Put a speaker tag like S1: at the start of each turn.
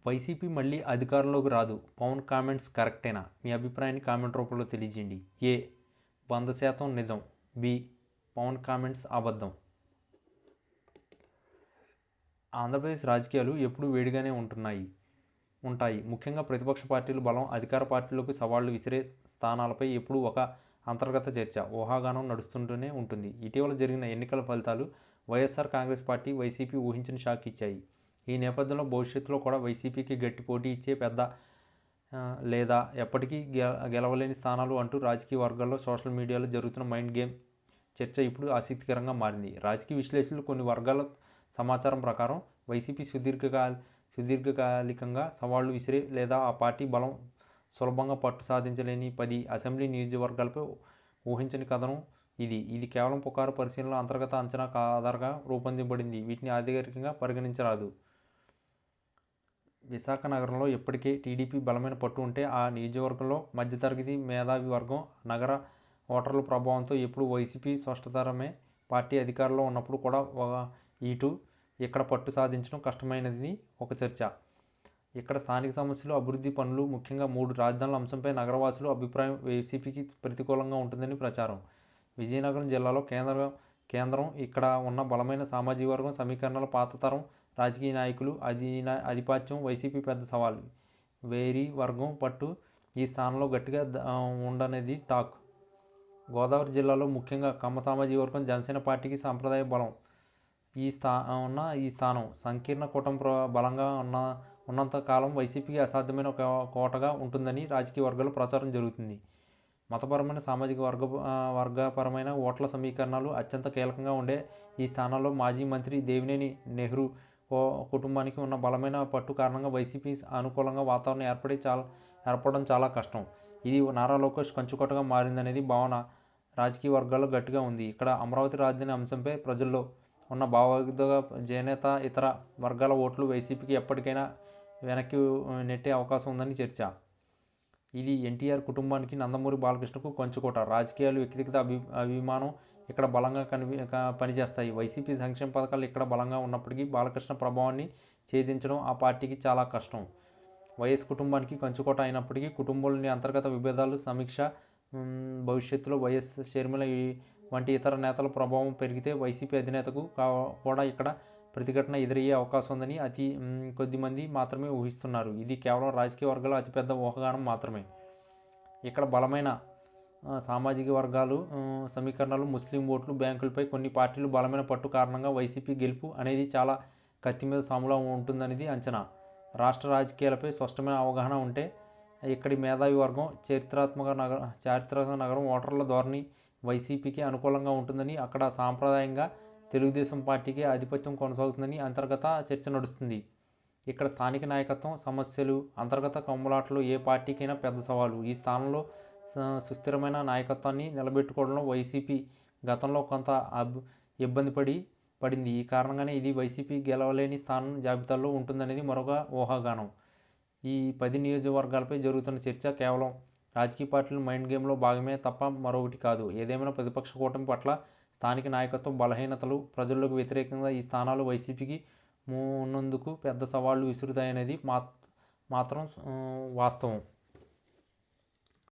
S1: YCP మళ్ళీ అధికారంలోకి రాదు. పవన్ కామెంట్స్ కరెక్టేనా? మీ అభిప్రాయాన్ని కామెంట్ రూపంలో తెలియజేయండి. ఏ 100% నిజం, బి పవన్ కామెంట్స్ అబద్ధం. ఆంధ్రప్రదేశ్ రాజకీయాలు ఎప్పుడూ వేడిగానే ఉంటాయి. ముఖ్యంగా ప్రతిపక్ష పార్టీలు బలం, అధికార పార్టీలకు సవాళ్లు విసిరే స్థానాలపై ఎప్పుడూ ఒక అంతర్గత చర్చ, ఊహాగానం నడుస్తుంటూనే ఉంటుంది. ఇటీవల జరిగిన ఎన్నికల ఫలితాలు వైఎస్ఆర్ కాంగ్రెస్ పార్టీ, వైసీపీ ఊహించని షాక్ ఇచ్చాయి. ఈ నేపథ్యంలో భవిష్యత్తులో కూడా వైసీపీకి గట్టి పోటీ ఇచ్చే లేదా ఎప్పటికీ గెలవలేని స్థానాలు అంటూ రాజకీయ వర్గాల్లో, సోషల్ మీడియాలో జరుగుతున్న మైండ్ గేమ్ చర్చ ఇప్పుడు ఆసక్తికరంగా మారింది. రాజకీయ విశ్లేషకులు కొన్ని వర్గాల సమాచారం ప్రకారం వైసీపీ సుదీర్ఘకాలికంగా సవాళ్లు విసిరే లేదా ఆ పార్టీ బలం సులభంగా పట్టు సాధించలేని 10 అసెంబ్లీ నియోజకవర్గాలపై ఊహించని కథనం ఇది కేవలం పుకారు పరిశీలన, అంతర్గత అంచనా ఆధారంగా రూపొందించబడింది. వీటిని అధికారికంగా పరిగణించరాదు. విశాఖ నగరంలో ఇప్పటికే టీడీపీ బలమైన పట్టు ఉంటే, ఆ నియోజకవర్గంలో మధ్యతరగతి మేధావి వర్గం, నగర ఓటర్ల ప్రభావంతో ఎప్పుడు వైసీపీ స్పష్టతరమే. పార్టీ అధికారంలో ఉన్నప్పుడు కూడా ఇక్కడ పట్టు సాధించడం కష్టమైనది ఒక చర్చ. ఇక్కడ స్థానిక సమస్యలు, అభివృద్ధి పనులు, ముఖ్యంగా 3 రాజధానుల అంశంపై నగరవాసుల అభిప్రాయం వైసీపీకి ప్రతికూలంగా ఉంటుందని ప్రచారం. విజయనగరం జిల్లాలో కేంద్రం ఇక్కడ ఉన్న బలమైన సామాజిక వర్గం సమీకరణల, పాత తరం రాజకీయ నాయకులు ఆధిపత్యం వైసీపీ పెద్ద సవాల్. వేరి వర్గం పట్టు ఈ స్థానంలో గట్టిగా ఉండనేది టాక్. గోదావరి జిల్లాలో ముఖ్యంగా కమ్మ సామాజిక వర్గం జనసేన పార్టీకి సాంప్రదాయ బలం. ఈ స్థానం సంకీర్ణ కూటమి బలంగా ఉన్నంత కాలం వైసీపీకి అసాధ్యమైన కోటగా ఉంటుందని రాజకీయ వర్గాల్లో ప్రచారం జరుగుతుంది. మతపరమైన, సామాజిక వర్గపరమైన ఓట్ల సమీకరణాలు అత్యంత కీలకంగా ఉండే ఈ స్థానాల్లో మాజీ మంత్రి దేవినేని నెహ్రూ కుటుంబానికి ఉన్న బలమైన పట్టు కారణంగా వైసీపీ అనుకూలంగా వాతావరణం ఏర్పడడం చాలా కష్టం. ఇది నారా లోకేష్ కంచుకోటగా మారిందనేది భావన రాజకీయ వర్గాల్లో గట్టిగా ఉంది. ఇక్కడ అమరావతి రాజధాని అంశంపై ప్రజల్లో ఉన్న భావోద్వేగ చేనేత ఇతర వర్గాల ఓట్లు వైసీపీకి ఎప్పటికైనా వెనక్కి నెట్టే అవకాశం ఉందని చర్చ. ఇది ఎన్టీఆర్ కుటుంబానికి, నందమూరి బాలకృష్ణకు కంచుకోట. రాజకీయాలు, వ్యక్తిగత అభిమానం ఇక్కడ బలంగా పనిచేస్తాయి. వైసీపీ సంక్షేమ పథకాలు ఇక్కడ బలంగా ఉన్నప్పటికీ బాలకృష్ణ ప్రభావాన్ని ఛేదించడం ఆ పార్టీకి చాలా కష్టం. వైఎస్ కుటుంబానికి కంచుకోట అయినప్పటికీ కుటుంబంలోని అంతర్గత విభేదాలు సమీక్ష, భవిష్యత్తులో వైఎస్ షర్మిల వంటి ఇతర నేతల ప్రభావం పెరిగితే వైసీపీ అధినేతకు కూడా ఇక్కడ ప్రతిఘటన ఎదురయ్యే అవకాశం ఉందని అతి కొద్దిమంది మాత్రమే ఊహిస్తున్నారు. ఇది కేవలం రాజకీయ వర్గాల అతిపెద్ద ఊహాగానం మాత్రమే. ఇక్కడ బలమైన సామాజిక వర్గాలు సమీకరణలు, ముస్లిం ఓట్లు బ్యాంకులపై కొన్ని పార్టీలు బలమైన పట్టు కారణంగా వైసీపీ గెలుపు అనేది చాలా కత్తి మీద సాములా ఉంటుందనేది అంచనా. రాష్ట్ర రాజకీయాలపై స్పష్టమైన అవగాహన ఉంటే ఇక్కడి మేధావి వర్గం, చారిత్రక నగరం ఓటర్ల ధోరణి వైసీపీకి అనుకూలంగా ఉంటుందని, అక్కడ సాంప్రదాయంగా తెలుగుదేశం పార్టీకి ఆధిపత్యం కొనసాగుతుందని అంతర్గత చర్చ నడుస్తుంది. ఇక్కడ స్థానిక నాయకత్వం సమస్యలు, అంతర్గత కమ్ములాటలు ఏ పార్టీకైనా పెద్ద సవాలు. ఈ స్థానంలో సుస్థిరమైన నాయకత్వాన్ని నిలబెట్టుకోవడంలో వైసీపీ గతంలో కొంత ఇబ్బంది పడింది. ఈ కారణంగానే ఇది వైసీపీ గెలవలేని స్థానం జాబితాలో ఉంటుందనేది మరొక ఊహాగానం. ఈ 10 నియోజకవర్గాలపై జరుగుతున్న చర్చ కేవలం రాజకీయ పార్టీల మైండ్ గేమ్లో భాగమే తప్ప మరొకటి కాదు. ఏదేమైనా ప్రతిపక్ష కూటమి పట్ల స్థానిక నాయకత్వం బలహీనతలు, ప్రజలకు వ్యతిరేకంగా ఈ స్థానాలు వైసీపీకి మున్నందుకు పెద్ద సవాళ్లు విసురుతాయనేది మాత్రం వాస్తవం.